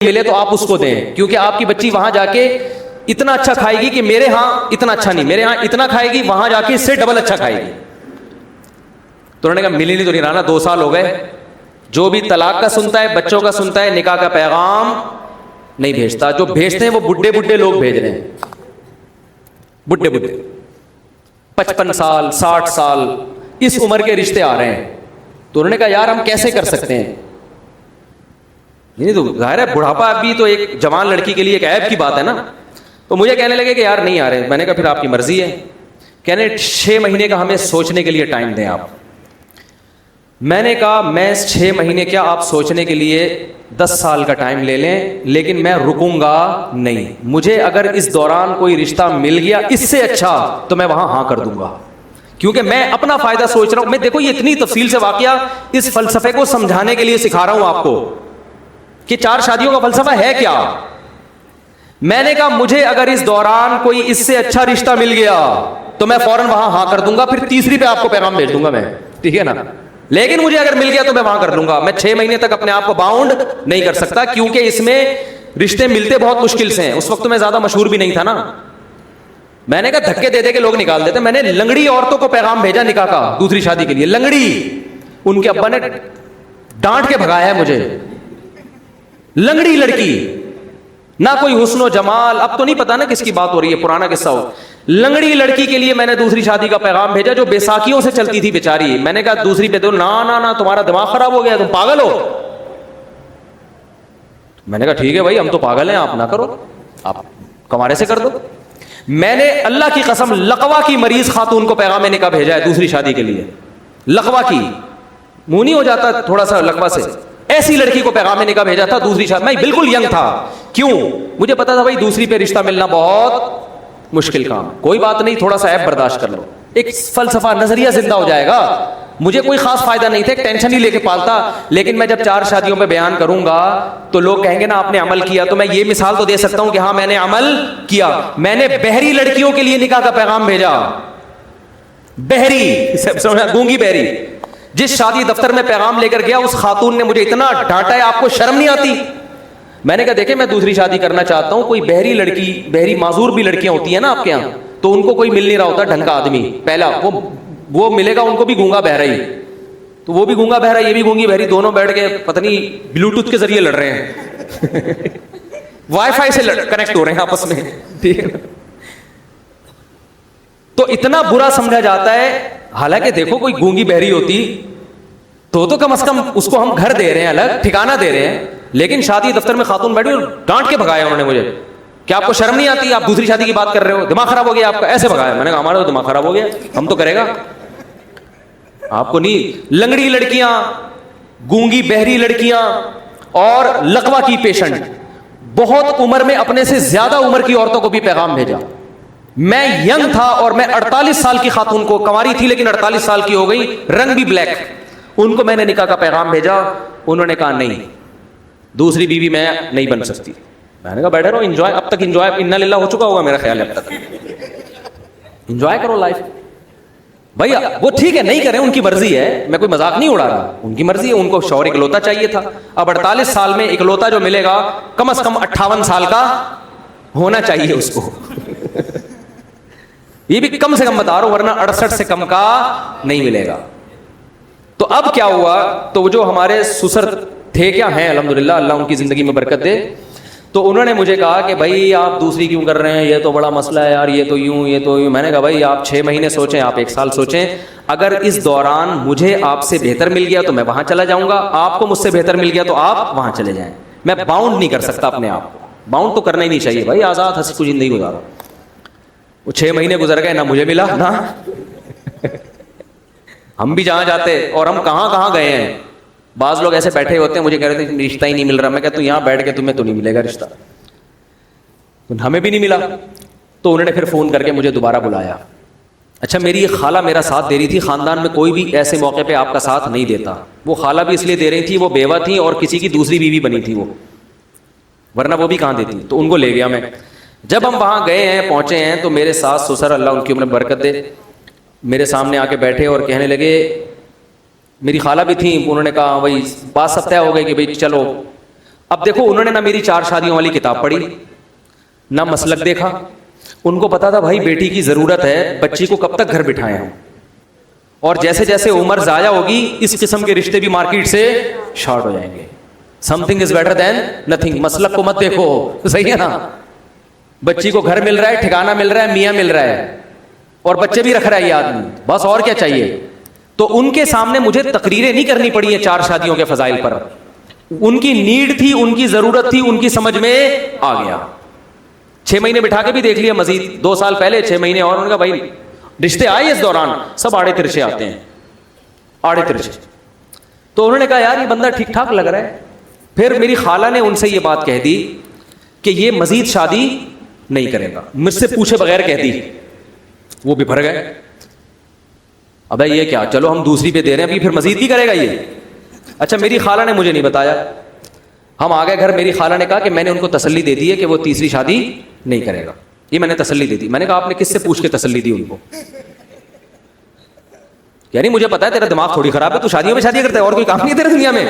ملے تو آپ اس کو دیں, کیونکہ آپ کی بچی وہاں جا کے اتنا اچھا کھائے گی کہ میرے ہاں اتنا اچھا نہیں, میرے ہاں اتنا کھائے گی, وہاں جا کے اس سے ڈبل اچھا کھائے گی. تو انہوں نے کہا ملی نہیں تو نہیں رہنا, 2 سال ہو گئے, جو بھی طلاق کا سنتا ہے, بچوں کا سنتا ہے, نکاح کا پیغام نہیں بھیجتا. جو بھیجتے ہیں وہ بڈھے بڈھے لوگ بھیج رہے ہیں, بڈھے بڈھے 55 سال 60 سال اس عمر کے رشتے آ رہے ہیں. تو انہوں نے کہا یار ہم کیسے کر سکتے ہیں, نہیں تو ظاہر ہے بڑھاپا بھی تو ایک جوان لڑکی کے لیے ایک عیب کی بات ہے نا. تو مجھے کہنے لگے کہ یار نہیں آ رہے. میں نے کہا پھر آپ کی مرضی ہے. کہنے 6 مہینے کا ہمیں سوچنے کے لیے ٹائم دیں آپ. میں نے کہا میں 6 مہینے کیا, آپ سوچنے کے لیے 10 سال کا ٹائم لے لیں, لیکن میں رکوں گا نہیں. مجھے اگر اس دوران کوئی رشتہ مل گیا اس سے اچھا تو میں وہاں ہاں کر دوں گا, کیونکہ میں اپنا فائدہ سوچ رہا ہوں. میں دیکھو یہ اتنی تفصیل سے واقعہ اس فلسفے کو سمجھانے کے لیے سکھا رہا ہوں آپ کو کہ 4 شادیوں کا فلسفہ ہے کیا. میں نے کہا مجھے اگر اس دوران کوئی اس سے اچھا رشتہ مل گیا تو میں فوراً وہاں ہاں کر دوں گا, پھر تیسری پہ آپ کو پیغام بھیج دوں گا میں, ٹھیک ہے نا. لیکن مجھے اگر مل گیا تو میں وہاں کر لوں گا. میں 6 مہینے تک اپنے آپ کو باؤنڈ نہیں کر سکتا, کیونکہ اس میں رشتے ملتے بہت مشکل سے ہیں. اس وقت میں زیادہ مشہور بھی نہیں تھا نا. میں نے کہا دھکے دے دے کے لوگ نکال دیتے. میں نے لنگڑی عورتوں کو پیغام بھیجا نکاح کا دوسری شادی کے لیے. لنگڑی, ان کے ابا نے ڈانٹ کے بھگایا ہے مجھے. لنگڑی لڑکی, نہ کوئی حسن و جمال, اب تو نہیں پتا نا کس کی بات ہو رہی ہے, پرانا قصہ ہو. لنگڑی لڑکی کے لیے میں نے دوسری شادی کا پیغام بھیجا جو بیساکھیوں سے چلتی تھی بیچاری. میں نے کہا دوسری پہ تو نا تمہارا دماغ خراب ہو گیا, تم پاگل ہو. میں نے کہا ٹھیک ہے بھائی ہم تو پاگل ہیں, آپ نہ کرو, آپ کمارے سے کر دو. میں نے اللہ کی قسم لقوا کی مریض خاتون کو پیغام نکاح بھیجا ہے دوسری شادی کے لیے. لقوا کی, منہ نہیں ہو جاتا تھوڑا سا لقوا سے, ایسی لڑکی کو پیغام نکاح بھیجا تھا دوسری شادی. میں بالکل ینگ تھا, کیوں, مجھے پتا تھا بھائی دوسری پہ رشتہ ملنا بہت مشکل کام. کوئی بات نہیں, تھوڑا سا ایپ برداشت کر لو, ایک فلسفہ نظریہ زندہ ہو جائے گا. مجھے کوئی خاص فائدہ نہیں تھا, ٹینشن ہی لے کے پالتا. لیکن میں جب 4 شادیوں پہ بیان کروں گا تو لوگ کہیں گے نا آپ نے عمل کیا, تو میں یہ مثال تو دے سکتا ہوں کہ ہاں میں نے عمل کیا. میں نے بہری لڑکیوں کے لیے نکاح کا پیغام بھیجا. بہری, گونگی بہری. جس شادی دفتر میں پیغام لے کر گیا اس خاتون نے مجھے اتنا ڈانٹا ہے, آپ کو شرم نہیں آتی. میں نے کہا دیکھیں میں دوسری شادی کرنا چاہتا ہوں, کوئی بہری لڑکی, بہری معذور بھی لڑکیاں ہوتی ہیں نا آپ کے یہاں, تو ان کو کوئی مل نہیں رہا ہوتا ڈھنگ کا آدمی. پہلا وہ ملے گا ان کو بھی گونگا بہرا ہی, تو وہ بھی گونگا بہرا یہ بھی گونگی بہری, دونوں بیٹھ کے پتہ نہیں بلوٹوتھ کے ذریعے لڑ رہے ہیں, وائی فائی سے کنیکٹ ہو رہے ہیں آپس میں, ٹھیک ہے. تو اتنا برا سمجھا جاتا ہے. حالانکہ دیکھو کوئی گونگی بہری ہوتی تو کم از کم اس کو ہم گھر دے رہے ہیں, الگ ٹھکانہ دے رہے ہیں. لیکن شادی دفتر میں خاتون بیٹھی اور ڈانٹ کے بھگایا انہوں نے مجھے, کہ آپ کو شرم نہیں آتی, آپ دوسری شادی کی بات کر رہے ہو, دماغ خراب ہو گیا آپ کا, ایسے بھگایا. میں نے کہا ہمارا تو دماغ خراب ہو گیا, ہم تو کرے گا, آپ کو نہیں. لنگڑی لڑکیاں, گونگی بہری لڑکیاں اور لقوا کی پیشنٹ, بہت عمر میں اپنے سے زیادہ عمر کی عورتوں کو بھی پیغام بھیجا. میں ینگ تھا اور میں 48 سال کی خاتون کو, کنواری تھی لیکن 48 سال کی ہو گئی, رنگ بھی بلیک, ان کو میں نے نکاح کا پیغام بھیجا. انہوں نے کہا نہیں دوسری بیوی میں نہیں بن سکتی. میں نے کہا بیٹھے رہو, انجوائے, اب تک انجوائے انا للہ ہو چکا ہوگا میرا خیال ہے, اب تک انجوائے کرو لائف. بھائی وہ ٹھیک ہے نہیں کریں, ان کی مرضی ہے, میں کوئی مذاق نہیں اڑا رہا, ان کی مرضی ہے. ان کو شوہر اکلوتا چاہیے تھا, اب 48 سال میں اکلوتا جو ملے گا کم از کم 58 سال کا ہونا چاہیے اس کو. یہ بھی کم سے کم بتا رہا ہوں, ورنہ 68 سے کم کا نہیں ملے گا. تو اب کیا ہوا, تو جو ہمارے سسر تھے, کیا ہیں الحمدللہ, اللہ ان کی زندگی میں برکت دے, تو انہوں نے مجھے کہا کہ بھائی آپ دوسری کیوں کر رہے ہیں, یہ تو بڑا مسئلہ ہے یار, یہ تو یوں یہ تو یوں. میں نے کہا بھائی آپ 6 مہینے سوچیں, آپ 1 سال سوچیں, اگر اس دوران مجھے آپ سے بہتر مل گیا تو میں وہاں چلا جاؤں گا, آپ کو مجھ سے بہتر مل گیا تو آپ وہاں چلے جائیں. میں باؤنڈ نہیں کر سکتا اپنے آپ کو, باؤنڈ تو کرنا ہی نہیں چاہیے بھائی, آزاد ہنسی خوشی زندگی گزارو. وہ 6 مہینے گزر گئے, نہ مجھے ملا نہ ہم بھی جہاں جاتے, اور ہم کہاں کہاں گئے ہیں. بعض لوگ ایسے بیٹھے ہوتے ہیں, مجھے کہہ رہے تھے رشتہ ہی نہیں مل رہا. میں کہتا ہوں یہاں بیٹھ کے تمہیں تو نہیں ملے گا رشتہ, ہمیں بھی نہیں ملا. تو انہوں نے پھر فون کر کے مجھے دوبارہ بلایا. اچھا میری ایک خالہ میرا ساتھ دے رہی تھی, خاندان میں کوئی بھی ایسے موقع پہ آپ کا ساتھ نہیں دیتا. وہ خالہ بھی اس لیے دے رہی تھی, وہ بیوہ تھی اور کسی کی دوسری بیوی بنی تھی وہ, ورنہ وہ بھی کہاں دیتی. تو ان کو لے گیا میں. جب ہم وہاں گئے ہیں, پہنچے ہیں, تو میرے ساس سسر اللہ ان کی عمر برکت دے میرے سامنے آ کے بیٹھے اور کہنے لگے, میری خالہ بھی تھیں, انہوں نے کہا بھائی بات سب طے ہو گئی کہ بھائی چلو. اب دیکھو انہوں نے نہ میری 4 شادیوں والی کتاب پڑھی, نہ مسلک دیکھا. ان کو پتا تھا بھائی بیٹی کی ضرورت ہے, بچی کو کب تک گھر بٹھائیں ہم, اور جیسے جیسے عمر ضائع ہوگی اس قسم کے رشتے بھی مارکیٹ سے شارٹ ہو جائیں گے. Some thing is better than nothing. مسلک کو مت دیکھو, صحیح ہے نا. بچی کو گھر مل رہا ہے, ٹھکانہ مل رہا ہے, میاں مل رہا ہے, اور بچے بھی رکھ رہا ہے یہ آدمی, بس اور کیا چاہیے. تو ان کے سامنے مجھے تقریریں نہیں کرنی پڑی ہیں 4 شادیوں کے فضائل پر. ان کی نیڈ تھی, ان کی ضرورت تھی, ان کی سمجھ میں آ گیا. 6 مہینے بٹھا کے بھی دیکھ لیا مزید, 2 سال پہلے 6 مہینے اور. انہوں نے کہا بھائی رشتے آئے اس دوران سب آڑے ترچے آتے ہیں, آڑے ترچے. تو انہوں نے کہا یار یہ بندہ ٹھیک ٹھاک لگ رہا ہے. پھر میری خالہ نے ان سے یہ بات کہہ دی کہ یہ مزید شادی نہیں کرے گا, مجھ سے پوچھے بغیر کہہ دی. وہ بھی بھر گئے, ابے یہ کیا, چلو ہم دوسری پہ دے رہے ہیں, ابھی پھر مزید بھی کرے گا یہ. اچھا میری خالہ نے مجھے نہیں بتایا, ہم آ گئے گھر. میری خالہ نے کہا کہ میں نے ان کو تسلی دے دی ہے کہ وہ تیسری شادی نہیں کرے گا. یہ میں نے تسلی دے دی. میں نے کہا آپ نے کس سے پوچھ کے تسلی دی ان کو؟ یعنی مجھے پتا ہے تیرا دماغ تھوڑی خراب ہے, تو شادیوں میں شادی کرتا ہے, اور کوئی کام نہیں ہے تیرے دنیا میں.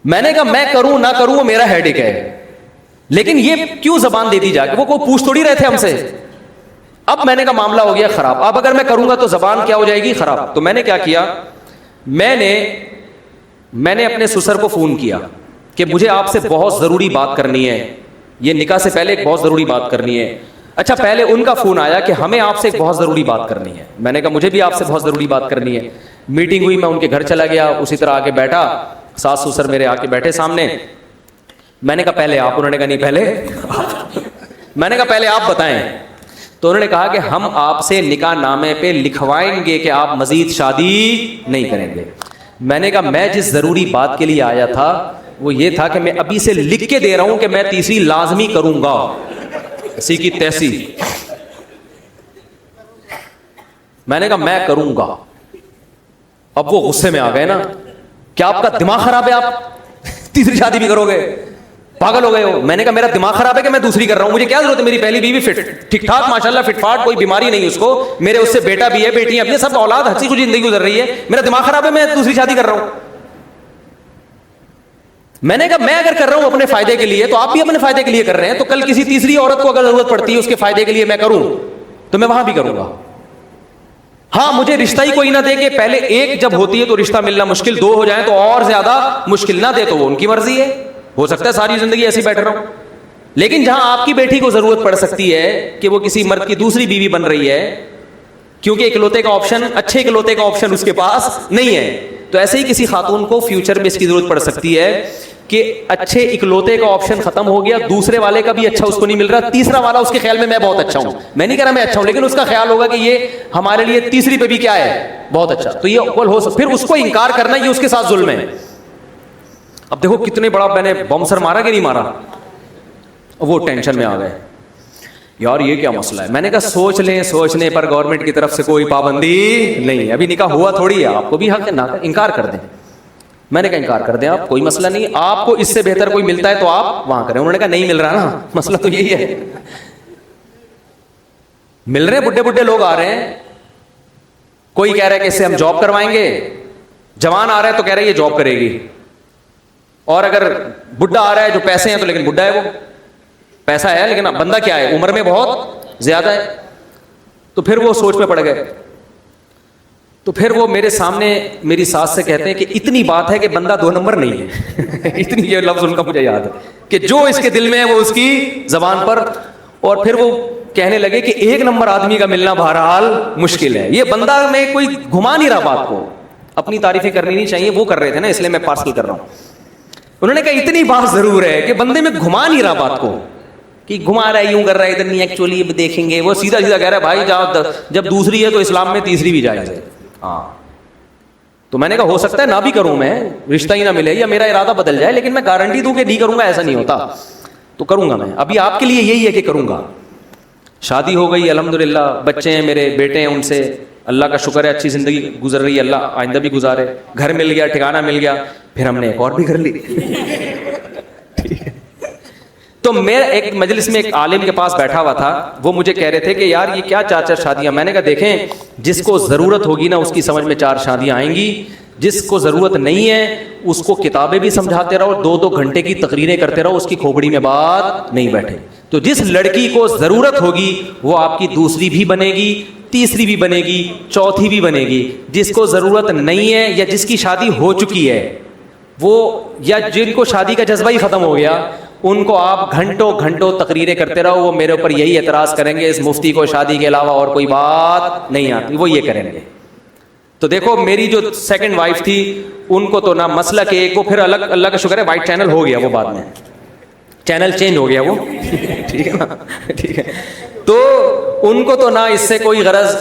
میں نے کہا میں کروں نہ کروں وہ میرا ہیڈ ایک ہے, لیکن یہ کیوں زبان دے دی جا کے, وہ کوئی پوچھ تھوڑی رہے تھے ہم سے. اب میں نے کہا معاملہ ہو گیا خراب, اب اگر میں کروں گا تو زبان کیا ہو جائے گی خراب. تو میں نے کیا کیا, میں نے اپنے سسر کو فون کیا کہ مجھے آپ سے بہت ضروری بات کرنی ہے, یہ نکاح سے پہلے ایک بہت ضروری بات کرنی ہے. اچھا پہلے ان کا فون آیا کہ ہمیں آپ سے ایک بہت ضروری بات کرنی ہے. میں نے کہا مجھے بھی آپ سے بہت ضروری بات کرنی ہے. میٹنگ ہوئی, میں ان کے گھر چلا گیا, اسی طرح آ کے بیٹھا, ساس سسر میرے آ کے بیٹھے سامنے. میں نے کہا پہلے آپ, انہوں نے کہا نہیں پہلے. میں نے کہا پہلے آپ بتائیں. تو انہوں نے کہا کہ ہم آپ سے نکاح نامے پہ لکھوائیں گے کہ آپ مزید شادی نہیں کریں گے. میں نے کہا میں جس ضروری بات کے لیے آیا تھا وہ یہ تھا کہ میں ابھی سے لکھ کے دے رہا ہوں کہ میں تیسری لازمی کروں گا, اسی کی تیسی. میں نے کہا میں کروں گا. اب وہ غصے میں آ گئے نا, کیا آپ کا دماغ خراب ہے, آپ تیسری شادی بھی کرو گے, پاگل ہو گئے ہو. میں نے کہا میرا دماغ خراب ہے کہ میں دوسری کر رہا ہوں, مجھے کیا ضرورت ہے, میری پہلی بیوی فٹ ٹھیک ٹھاک ماشاءاللہ فٹ فاٹ, کوئی بیماری نہیں اس کو, میرے اس سے بیٹا بھی ہے, بیٹی اپنے سب اولاد, ہنسی خوشی زندگی گزر رہی ہے. میرا دماغ خراب ہے, میں دوسری شادی کر رہا ہوں. میں نے کہا میں اگر کر رہا ہوں اپنے فائدے کے لیے تو آپ بھی اپنے فائدے کے لیے کر رہے ہیں, تو کل کسی تیسری عورت کو اگر ضرورت پڑتی ہے اس کے فائدے کے لیے میں کروں تو میں وہاں بھی کروں گا. ہاں مجھے رشتہ ہی کوئی نہ دے کہ پہلے ایک جب ہوتی ہے تو رشتہ ملنا مشکل, 2 ہو جائیں تو اور زیادہ مشکل, نہ دے تو وہ ان کی مرضی ہے, ہو سکتا ہے ساری زندگی ایسی بیٹھ رہا ہوں. لیکن جہاں آپ کی بیٹی کو ضرورت پڑ سکتی ہے کہ وہ کسی مرد کی دوسری بیوی بن رہی ہے کیونکہ اکلوتے کا آپشن, اچھے اکلوتے کا آپشن اس کے پاس نہیں ہے, تو ایسے ہی کسی خاتون کو فیوچر میں اس کی ضرورت پڑ سکتی ہے کہ اچھے اکلوتے کا آپشن ختم ہو گیا, دوسرے والے کا بھی اچھا اس کو نہیں مل رہا, تیسرا والا اس کے خیال میں بہت اچھا ہوں. میں نہیں کہہ رہا میں اچھا ہوں, لیکن اس کا خیال ہوگا کہ یہ ہمارے لیے تیسری پہ بھی کیا ہے, بہت اچھا. تو یہ ہو سکتا, پھر اس کو انکار کرنا یہ اس کے ساتھ ظلم ہے. اب دیکھو کتنے بڑا میں نے بم سر مارا کہ نہیں مارا, وہ ٹینشن میں آ گئے یار یہ کیا مسئلہ ہے. میں نے کہا سوچ لیں, سوچنے پر گورنمنٹ کی طرف سے کوئی پابندی نہیں, ابھی نکاح ہوا تھوڑی ہے, آپ کو بھی حق ہے نہ انکار کر دیں. میں نے کہا انکار کر دیں آپ, کوئی مسئلہ نہیں, آپ کو اس سے بہتر کوئی ملتا ہے تو آپ وہاں کریں. انہوں نے کہا نہیں مل رہا نا, مسئلہ تو یہی ہے. مل رہے بڈھے بڈھے لوگ آ رہے ہیں, کوئی کہہ رہا ہے کہ اس سے ہم جاب کروائیں گے, جوان آ رہا ہے تو کہہ رہے ہیں یہ جاب کرے گی, اور اگر بڈھا آ رہا ہے جو پیسے ہیں تو لیکن بڈھا ہے, وہ پیسہ ہے لیکن بندہ کیا ہے, عمر میں بہت زیادہ ہے. تو پھر وہ سوچ میں پڑ گئے. تو پھر وہ میرے سامنے میری ساس سے کہتے ہیں کہ اتنی بات ہے کہ بندہ 2 نمبر نہیں ہے. اتنی, یہ لفظ ان کا مجھے یاد ہے کہ جو اس کے دل میں ہے وہ اس کی زبان پر. اور پھر وہ کہنے لگے کہ 1 نمبر آدمی کا ملنا بہرحال مشکل ہے, یہ بندہ میں کوئی گھما نہیں رہا بات کو, اپنی تعریفیں کرنی نہیں چاہیے, وہ کر رہے تھے نا اس لیے میں پارسل کر رہا ہوں. انہوں نے کہا اتنی بات ضرور ہے کہ بندے میں گھما نہیں رہا بات کو, کہ گھما رہا ہے یوں کر رہا ہے ادھر نہیں, ایکچولی دیکھیں گے. وہ سیدھا سیدھا کہہ رہا ہے بھائی جب دوسری ہے تو اسلام میں تیسری بھی جائز ہے. ہاں تو میں نے کہا ہو سکتا ہے نہ بھی کروں, میں رشتہ ہی نہ ملے یا میرا ارادہ بدل جائے, لیکن میں گارنٹی دوں کہ نہیں کروں گا ایسا نہیں ہوتا, تو کروں گا میں. ابھی آپ کے لیے یہی ہے کہ کروں گا. شادی ہو گئی الحمدللہ, بچے ہیں میرے, بیٹے ہیں, ان سے اللہ کا شکر ہے اچھی زندگی گزر رہی ہے, اللہ آئندہ بھی گزارے. گھر مل گیا, ٹھکانہ مل گیا, پھر ہم نے ایک اور بھی گھر لی. تو میں ایک مجلس میں ایک عالم کے پاس بیٹھا ہوا تھا, وہ مجھے کہہ رہے تھے کہ یار یہ کیا 4 شادیاں. میں نے کہا دیکھیں جس کو ضرورت ہوگی نا اس کی سمجھ میں 4 شادیاں آئیں گی, جس کو ضرورت نہیں ہے اس کو کتابیں بھی سمجھاتے رہو, 2-2 گھنٹے کی تقریریں کرتے رہو, اس کی کھوپڑی میں بات نہیں بیٹھے. تو جس لڑکی کو ضرورت ہوگی وہ آپ کی دوسری بھی بنے گی, تیسری بھی بنے گی, چوتھی بھی بنے گی. جس کو ضرورت نہیں ہے یا جس کی شادی ہو چکی ہے وہ, یا جن کو شادی کا جذبہ ہی ختم ہو گیا, ان کو آپ گھنٹوں گھنٹوں تقریریں کرتے رہو, وہ میرے اوپر یہی اعتراض کریں گے اس مفتی کو شادی کے علاوہ اور کوئی بات نہیں آتی, وہ یہ کریں گے. تو دیکھو میری جو سیکنڈ وائف تھی ان کو تو نہ مسئلہ کہ ایک, وہ پھر الگ, اللہ کا شکر ہے وائٹ چینل ہو گیا, وہ بعد میں چینل چینج ہو گیا وہ ٹھیک ہے نا, ٹھیک ہے. تو ان کو تو نہ اس سے کوئی غرض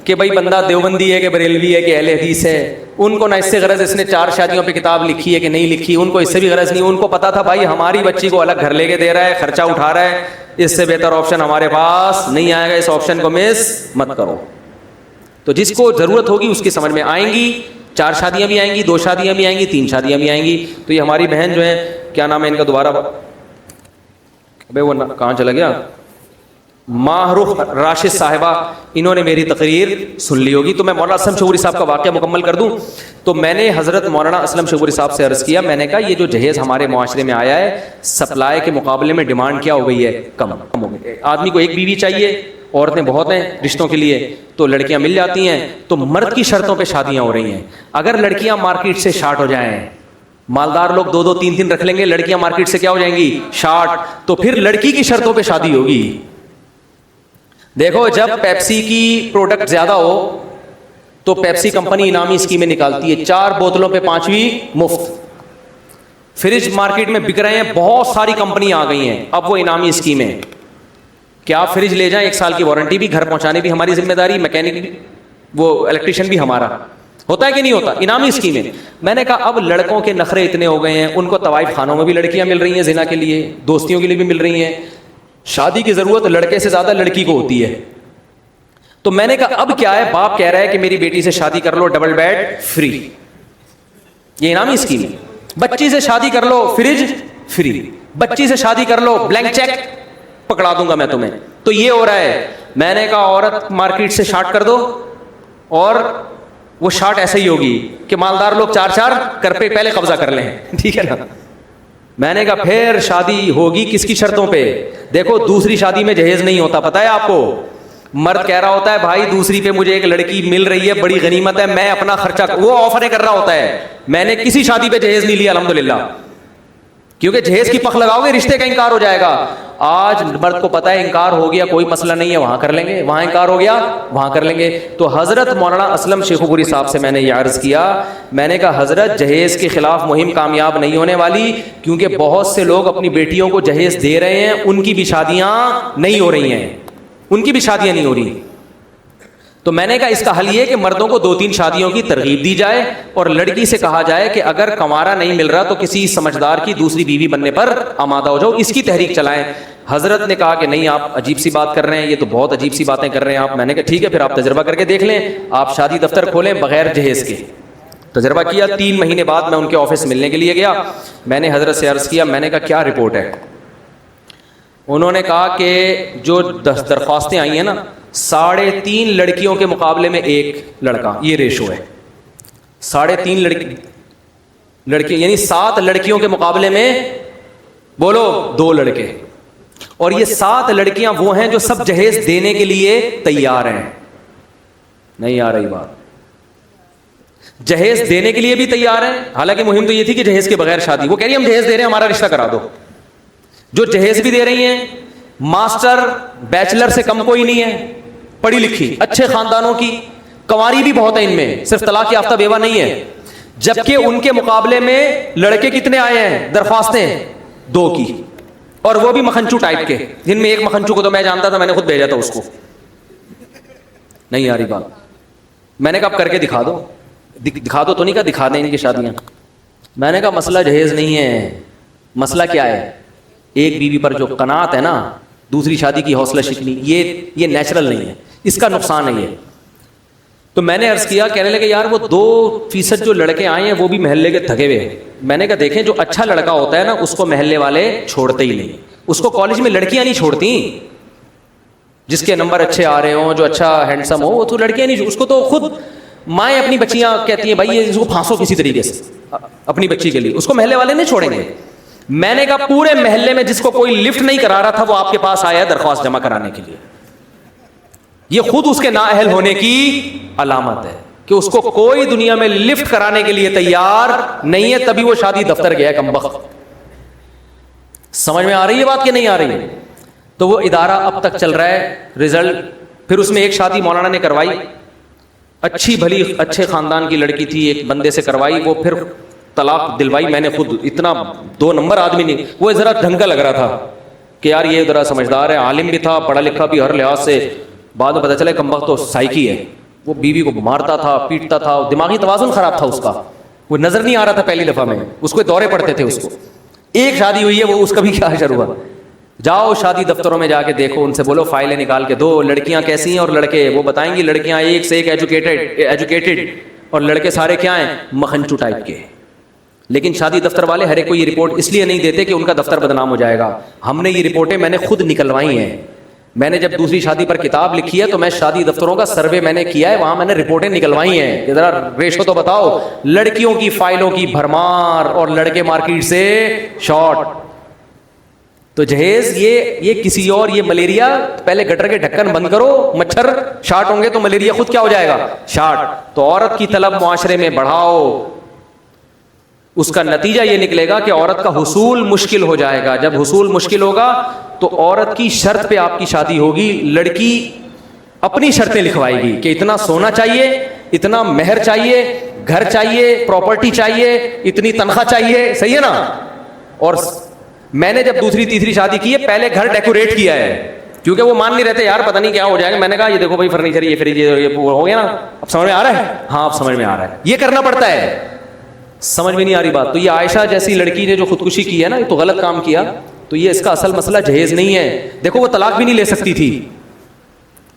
کہ بھائی بندہ دیوبندی ہے کہ بریلوی ہے کہ اہل حدیث ہے, ان کو نہ اس سے غرض اس نے 4 شادیوں پہ کتاب لکھی ہے کہ نہیں لکھی, ان کو اس سے بھی غرض نہیں. ان کو پتا تھا بھائی ہماری بچی کو الگ گھر لے کے دے رہا ہے, خرچہ اٹھا رہا ہے, اس سے بہتر آپشن ہمارے پاس نہیں آئے گا, اس آپشن کو مس مت کرو. تو جس کو ضرورت ہوگی اس کی سمجھ میں آئیں گی, 4 شادیاں بھی آئیں گی, 2 شادیاں بھی آئیں گی, 3 شادیاں بھی آئیں گی. تو یہ ہماری بہن جو ہے, کیا نام ہے ان کا دوبارہ, ابے وہ کہاں چلا گیا, ماہرخ راشد صاحبہ, انہوں نے میری تقریر سن لی ہوگی. تو میں مولانا اسلم شعوری صاحب کا واقعہ مکمل کر دوں. تو میں نے حضرت مولانا اسلم شعوری صاحب سے عرض کیا, میں نے کہا یہ جو جہیز ہمارے معاشرے میں آیا ہے, سپلائی کے مقابلے میں ڈیمانڈ کیا ہو گئی ہے, کم ہو گئی. آدمی کو ایک بیوی چاہیے, عورتیں بہت ہیں رشتوں کے لیے, تو لڑکیاں مل جاتی ہیں. تو مرد کی شرطوں پہ شادیاں ہو رہی ہیں. اگر لڑکیاں مارکیٹ سے شارٹ ہو جائیں, مالدار لوگ 2-2 3-3 رکھ لیں گے, لڑکیاں مارکیٹ سے کیا ہو جائیں گی, شارٹ, تو پھر لڑکی کی شرطوں پہ شادی ہوگی. دیکھو جب پیپسی کی پروڈکٹ زیادہ ہو تو پیپسی کمپنی انعامی اسکیمیں نکالتی ہے, 4 بوتلوں پہ 5ویں مفت. فریج مارکیٹ میں بک رہے ہیں, بہت ساری کمپنی آ گئی ہیں, اب وہ انعامی اسکیمیں کہ آپ فریج لے جائیں, 1 سال کی وارنٹی بھی, گھر پہنچانے بھی ہماری ذمہ داری, میکینک بھی, وہ الیکٹریشین بھی ہمارا. ہوتا ہے کہ نہیں ہوتا, انعامی اسکیمیں. میں نے کہا اب لڑکوں کے نخرے اتنے ہو گئے ہیں, ان کو طوائف خانوں میں بھی لڑکیاں مل رہی ہیں زنا کے لیے, دوستیوں کے لیے بھی مل رہی ہیں. شادی کی ضرورت لڑکے سے زیادہ لڑکی کو ہوتی ہے. تو میں نے کہا اب کیا ہے, باپ کہہ رہا ہے کہ میری بیٹی سے شادی کر لو, ڈبل بیڈ فری, یہ انعامی اسکیم ہے. بچی سے شادی کر لو, فریج فری. بچی سے شادی کر لو, بلینک چیک پکڑا دوں گا میں تمہیں. تو یہ ہو رہا ہے. میں نے کہا عورت مارکیٹ سے شارٹ کر دو, اور وہ شارٹ ایسے ہی ہوگی کہ مالدار لوگ 4-4 کر پہ پہلے قبضہ کر لیں, ٹھیک ہے نا. میں نے کہا پھر شادی ہوگی کس کی شرطوں پہ. دیکھو دوسری شادی میں جہیز نہیں ہوتا, پتہ ہے آپ کو. مرد کہہ رہا ہوتا ہے بھائی دوسری پہ مجھے ایک لڑکی مل رہی ہے, بڑی غنیمت ہے, میں اپنا خرچہ, وہ آفریں کر رہا ہوتا ہے. میں نے کسی شادی پہ جہیز نہیں لیا الحمدللہ, کیونکہ جہیز کی پخ لگاؤ گے رشتے کا انکار ہو جائے گا. آج مرد کو پتہ ہے انکار ہو گیا کوئی مسئلہ نہیں ہے, وہاں کر لیں گے, وہاں انکار ہو گیا وہاں کر لیں گے. تو حضرت مولانا اسلم شیخو پوری صاحب سے میں نے یہ عرض کیا, میں نے کہا حضرت جہیز کے خلاف مہم کامیاب نہیں ہونے والی, کیونکہ بہت سے لوگ اپنی بیٹیوں کو جہیز دے رہے ہیں, ان کی بھی شادیاں نہیں ہو رہی ہیں, ان کی بھی شادیاں نہیں ہو رہی. تو میں نے کہا اس کا حل یہ کہ مردوں کو 2-3 شادیوں کی ترغیب دی جائے, اور لڑکی سے کہا جائے کہ اگر کنوارا نہیں مل رہا تو کسی سمجھدار کی دوسری بیوی بننے پر آمادہ ہو جاؤ, اس کی تحریک چلائیں. حضرت نے کہا کہ نہیں آپ عجیب سی بات کر رہے ہیں, یہ تو بہت عجیب سی باتیں کر رہے ہیں آپ. میں نے کہا ٹھیک ہے پھر آپ تجربہ کر کے دیکھ لیں, آپ شادی دفتر کھولیں بغیر جہیز کے. تجربہ کیا, 3 مہینے بعد میں ان کے آفس ملنے کے لیے گیا. میں نے حضرت سے عرض کیا, میں نے کہا کیا رپورٹ ہے. انہوں نے کہا کہ جو درخواستیں آئی ہیں نا, 3.5 لڑکیوں کے مقابلے میں 1 لڑکا, یہ ریشو ہے. 3.5 لڑکی یعنی 7 لڑکیوں کے مقابلے میں بولو 2 لڑکے. اور یہ 7 لڑکیاں وہ ہیں جو سب جہیز دینے کے لیے تیار ہیں. نہیں آ رہی بات, جہیز دینے کے لیے بھی تیار ہیں. حالانکہ مہم تو یہ تھی کہ جہیز کے بغیر شادی. وہ کہہ رہی ہم جہیز دے رہے ہیں, ہمارا رشتہ کرا دو. جو جہیز بھی دے رہی ہیں ماسٹر بیچلر سے کم کوئی نہیں ہے, پڑھی لکھی اچھے خاندانوں کی, کنواری بھی بہت ہے ان میں, صرف طلاق یافتہ بیوہ نہیں ہے. جبکہ ان کے مقابلے میں لڑکے کتنے آئے ہیں درخواستیں, 2 کی, اور وہ بھی مکھنچو ٹائپ کے, جن میں ایک مکھنچو کو تو میں جانتا تھا, میں نے خود بھیجا تھا اس کو. نہیں آ رہی بات. میں نے کہا کر کے دکھا دو. دکھا دو تو نہیں کہا دکھا دیں ان کی شادیاں. میں نے کہا مسئلہ جہیز نہیں ہے, مسئلہ کیا ہے, ایک بیوی پر جو قناعت ہے نا, دوسری شادی کی حوصلہ شکنی, یہ نیچرل نہیں ہے, اس کا نقصان ہے یہ. تو میں نے عرض کیا, کہنے لگے یار وہ 2% جو لڑکے آئے ہیں وہ بھی محلے کے تھکے ہوئے ہیں. میں نے کہا دیکھیں جو اچھا لڑکا ہوتا ہے نا اس کو محلے والے چھوڑتے ہی نہیں, اس کو کالج میں لڑکیاں نہیں چھوڑتی. جس کے نمبر اچھے آ رہے ہوں, جو اچھا ہینڈسم ہو, وہ تو لڑکیاں نہیں, اس کو تو خود مائیں اپنی بچیاں کہتی ہیں بھائی اس کو پھانسو کسی طریقے سے اپنی بچی کے لیے, اس کو محلے والے نہیں چھوڑیں گے. میں نے کہا پورے محلے میں جس کو کوئی لفٹ نہیں کرا رہا تھا وہ آپ کے پاس آیا ہے درخواست جمع کرانے کے لیے. یہ خود اس کے نااہل ہونے کی علامت ہے کہ اس کو کوئی دنیا میں لفٹ کرانے کے لیے تیار نہیں ہے, تبھی وہ شادی دفتر گیا کمبخت. سمجھ میں آ رہی ہے بات کہ نہیں آ رہی ہے؟ تو وہ ادارہ اب تک چل رہا ہے. رزلٹ پھر اس میں ایک شادی مولانا نے کروائی, اچھی بھلی اچھے خاندان کی لڑکی تھی, ایک بندے سے کروائی, وہ پھر طلاق دلوائی. میں نے خود اتنا 2 نمبر آدمی نہیں, وہ ذرا ڈھنگ کا لگ رہا تھا کہ یار یہ ذرا سمجھدار ہے, عالم بھی تھا, پڑھا لکھا بھی ہر لحاظ سے. بعد میں پتہ چلے کمبخت تو سائیکی ہے, وہ بیوی کو مارتا تھا, پیٹتا تھا, دماغی توازن خراب تھا اس کا, وہ نظر نہیں آ رہا تھا پہلی دفعہ میں, اس کو دورے پڑتے تھے. اس کو ایک شادی ہوئی ہے, وہ اس کا بھی کیا شروع ہوا. جاؤ شادی دفتروں میں جا کے دیکھو, ان سے بولو فائلیں نکال کے دو, لڑکیاں کیسی ہیں اور لڑکے, وہ بتائیں گی لڑکیاں ایک سے ایک ایجوکیٹڈ اور لڑکے سارے کیا ہیں مکھنچو ٹائپ کے. لیکن شادی دفتر والے ہر ایک کو یہ رپورٹ اس لیے نہیں دیتے کہ ان کا دفتر بدنام ہو جائے گا. ہم نے یہ رپورٹیں میں نے خود نکلوائی ہیں. میں نے جب دوسری شادی پر کتاب لکھی ہے تو میں شادی دفتروں کا سروے میں نے کیا ہے, وہاں میں نے رپورٹیں نکلوائی ہیں کہ ذرا ریشو تو بتاؤ. لڑکیوں کی فائلوں کی بھرمار اور لڑکے مارکیٹ سے شارٹ. تو جہیز یہ کسی اور, یہ ملیریا, پہلے گٹر کے ڈھکن بند کرو, مچھر شارٹ ہوں گے تو ملیریا خود کیا ہو جائے گا شارٹ. تو عورت کی طلب معاشرے میں بڑھاؤ, اس کا نتیجہ یہ نکلے گا کہ عورت کا حصول مشکل ہو جائے گا. جب حصول مشکل ہوگا تو عورت کی شرط پہ آپ کی شادی ہوگی. لڑکی اپنی شرطیں لکھوائے گی کہ اتنا سونا چاہیے, اتنا مہر چاہیے, گھر چاہیے, پراپرٹی چاہیے, اتنی تنخواہ چاہیے. صحیح ہے نا؟ اور میں نے جب دوسری تیسری شادی کی ہے پہلے گھر ڈیکوریٹ کیا ہے, کیونکہ وہ مان نہیں رہتے یار پتہ نہیں کیا ہو جائے گا. میں نے کہا یہ دیکھو بھائی فرنیچر, یہ فریج, یہ ہو گیا نا, اب سمجھ میں آ رہا ہے؟ ہاں اب سمجھ میں آ رہا ہے. یہ کرنا پڑتا ہے, سمجھ میں نہیں آ رہی بات. تو یہ عائشہ جیسی لڑکی نے جو خودکشی کی ہے نا, یہ تو غلط کام کیا. تو یہ اس کا اصل مسئلہ جہیز نہیں ہے. دیکھو وہ طلاق بھی نہیں لے سکتی تھی.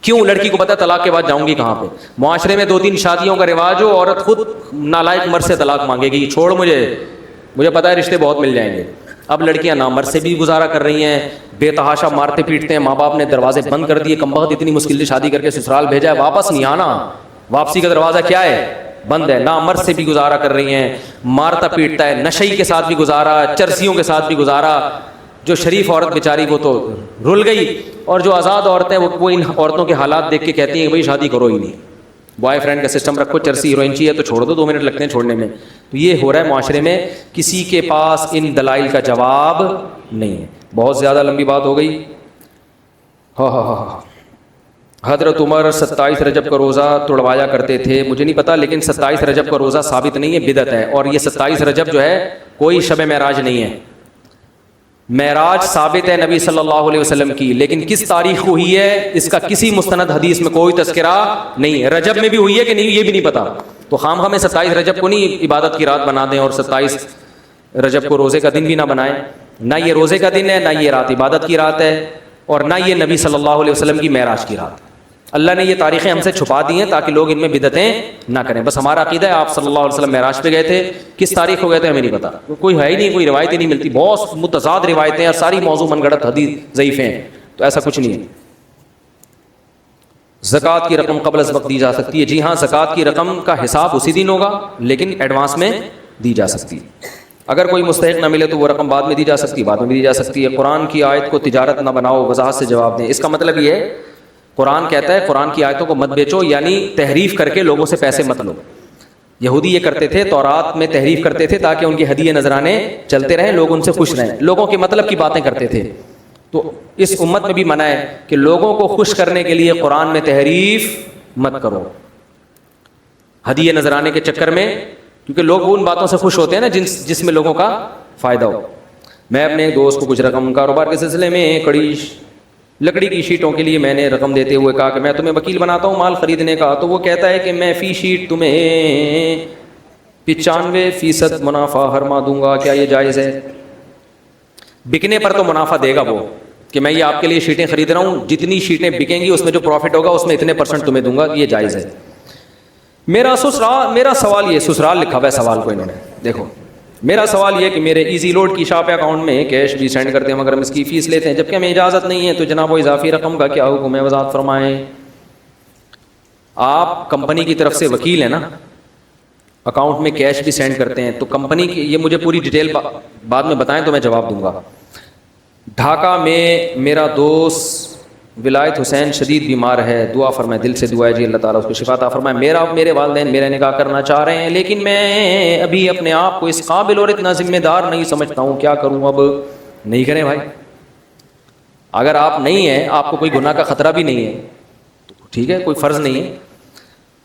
کیوں؟ لڑکی کو پتا طلاق کے بعد جاؤں گی کہاں پہ. معاشرے میں 2-3 شادیوں کا رواج ہو, عورت خود نالائق مرد سے طلاق مانگے گی, چھوڑ مجھے پتا ہے رشتے بہت مل جائیں گے. اب لڑکیاں نامرد سے بھی گزارا کر رہی ہیں, بے تحاشا مارتے پیٹتے ہیں, ماں باپ نے دروازے بند کر دیے, کمبخت اتنی مشکل سے شادی کر کے سسرال بھیجا ہے, واپس نہیں آنا, واپسی کا دروازہ کیا ہے بند ہے. نامرد سے بھی گزارا کر رہی ہیں, مارتا پیٹتا ہے, نشئی کے ساتھ بھی گزارا, چرسیوں کے ساتھ بھی گزارا. جو شریف عورت بیچاری وہ تو رل گئی, اور جو آزاد عورتیں وہ ان عورتوں کے حالات دیکھ کے کہتی ہیں کہ بھائی شادی کرو ہی نہیں, بوائے فرینڈ کا سسٹم رکھو, چرسی ہیروئن چاہیے تو چھوڑ دو, 2 منٹ لگتے ہیں چھوڑنے میں. تو یہ ہو رہا ہے معاشرے میں, کسی کے پاس ان دلائل کا جواب نہیں ہے. بہت زیادہ لمبی بات ہو گئی. حضرت عمر 27 رجب کا روزہ توڑوایا کرتے تھے, مجھے نہیں پتا, لیکن 27 رجب کا روزہ ثابت نہیں ہے, بدعت ہے. اور یہ 27 رجب جو ہے کوئی شب معراج نہیں ہے. معراج ثابت ہے نبی صلی اللہ علیہ وسلم کی, لیکن کس تاریخ کو ہوئی ہے اس کا کسی مستند حدیث میں کوئی تذکرہ نہیں ہے. رجب میں بھی ہوئی ہے کہ نہیں یہ بھی نہیں پتا. تو خام ہمیں 27 رجب کو نہیں عبادت کی رات بنا دیں, اور 27 رجب کو روزے کا دن بھی نہ بنائیں. نہ یہ روزے کا دن ہے, نہ یہ رات عبادت کی رات ہے, اور نہ یہ نبی صلی اللہ علیہ وسلم کی معراج کی رات. اللہ نے یہ تاریخیں ہم سے چھپا دی ہیں تاکہ لوگ ان میں بدعتیں نہ کریں. بس ہمارا عقیدہ ہے آپ صلی اللہ علیہ وسلم معراج پہ گئے تھے, کس تاریخ کو گئے تھے ہمیں نہیں پتا, کوئی ہے ہی نہیں, کوئی روایتیں نہیں ملتی, بہت متضاد روایتیں ہیں اور ساری موضوع من گڑت حدیث ضعیف ہیں. تو ایسا کچھ نہیں ہے. زکوٰۃ کی رقم قبل از وقت دی جا سکتی ہے. جی ہاں, زکوٰۃ کی رقم کا حساب اسی دن ہوگا, لیکن ایڈوانس میں دی جا سکتی ہے. اگر کوئی مستحق نہ ملے تو وہ رقم بعد میں دی جا سکتی ہے, بعد میں بھی دی جا سکتی ہے. قرآن کی آیت کو تجارت نہ بناؤ, وضاحت سے جواب دیں. اس کا مطلب یہ ہے قرآن کہتا ہے قرآن کی آیتوں کو مت بیچو, یعنی تحریف کر کے لوگوں سے پیسے مت لو. یہودی یہ کرتے تھے, تورات میں تحریف کرتے تھے تاکہ ان کی ہدیے نذرانے چلتے رہیں, لوگ ان سے خوش رہیں, لوگوں کے مطلب کی باتیں کرتے تھے. تو اس امت میں بھی منع ہے کہ لوگوں کو خوش کرنے کے لیے قرآن میں تحریف مت کرو ہدیے نذرانے کے چکر میں, کیونکہ لوگ ان باتوں سے خوش ہوتے ہیں نا جس میں لوگوں کا فائدہ ہو. میں اپنے دوست کو کچھ رقم کاروبار کے سلسلے میں لکڑی کی شیٹوں کے لیے میں نے رقم دیتے ہوئے کہا کہ میں تمہیں وکیل بناتا ہوں مال خریدنے کا, تو وہ کہتا ہے کہ میں فی شیٹ تمہیں 95% منافع ہر ماہ دوں گا, کیا یہ جائز ہے؟ بکنے پر تو منافع دے گا وہ, کہ میں یہ آپ کے لیے شیٹیں خرید رہا ہوں, جتنی شیٹیں بکیں گی اس میں جو پروفٹ ہوگا اس میں اتنے % تمہیں دوں گا, یہ جائز ہے. میرا سوال یہ, سسرال لکھا ہوا ہے سوال کو انہوں نے, دیکھو میرا سوال یہ کہ میرے ایزی لوڈ کی شاپ اکاؤنٹ میں کیش بھی سینڈ کرتے ہیں مگر ہم اس کی فیس لیتے ہیں, جبکہ ہمیں اجازت نہیں ہے, تو جناب وہ اضافی رقم کا کیا حکم ہے, وضاحت فرمائیں. آپ کمپنی کی طرف سے وکیل ہیں نا, اکاؤنٹ میں کیش بھی سینڈ کرتے ہیں, تو کمپنی کی یہ مجھے پوری ڈیٹیل بعد میں بتائیں تو میں جواب دوں گا. ڈھاکہ میں میرا دوست ولایت حسین شدید بیمار ہے, دعا فرمائیں, دل سے دعا ہے جی اللہ تعالیٰ اس کو شفا عطا فرمائے. میرے والدین میرا نکاح کرنا چاہ رہے ہیں, لیکن میں ابھی اپنے آپ کو اس قابل اور اتنا ذمہ دار نہیں سمجھتا ہوں, کیا کروں؟ اب نہیں کریں بھائی, اگر آپ نہیں ہیں, آپ کو کوئی گناہ کا خطرہ بھی نہیں ہے تو ٹھیک ہے, کوئی فرض نہیں ہے.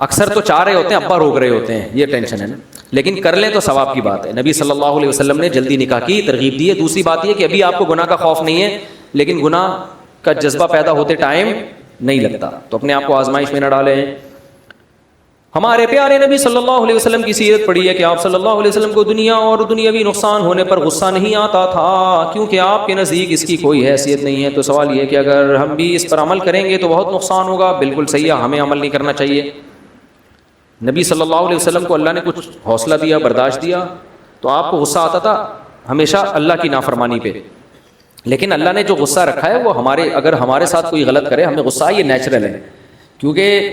اکثر تو چاہ رہے ہوتے ہیں, ابا روک رہے ہوتے ہیں, یہ ٹینشن ہے نا, لیکن کر لیں تو ثواب کی بات ہے. نبی صلی اللہ علیہ وسلم نے جلدی نکاح کی ترغیب دی ہے. دوسری بات یہ کہ ابھی آپ کو گناہ کا خوف نہیں ہے, لیکن گناہ کا جذبہ پیدا ہوتے ٹائم نہیں لگتا, تو اپنے آپ کو آزمائش میں نہ ڈالیں. ہمارے پیارے نبی صلی اللہ علیہ وسلم کی سیرت پڑھی ہے کہ آپ صلی اللہ علیہ وسلم کو دنیا اور دنیاوی نقصان ہونے پر غصہ نہیں آتا تھا, کیونکہ آپ کے نزدیک اس کی کوئی حیثیت نہیں ہے. تو سوال یہ کہ اگر ہم بھی اس پر عمل کریں گے تو بہت نقصان ہوگا. بالکل صحیح ہے, ہمیں عمل نہیں کرنا چاہیے. نبی صلی اللہ علیہ وسلم کو اللہ نے کچھ حوصلہ دیا, برداشت دیا, تو آپ کو غصہ آتا تھا ہمیشہ اللہ کی نافرمانی پہ, لیکن اللہ نے جو غصہ رکھا ہے وہ اگر ہمارے ساتھ کوئی غلط کرے ہمیں غصہ, یہ نیچرل ہے, کیونکہ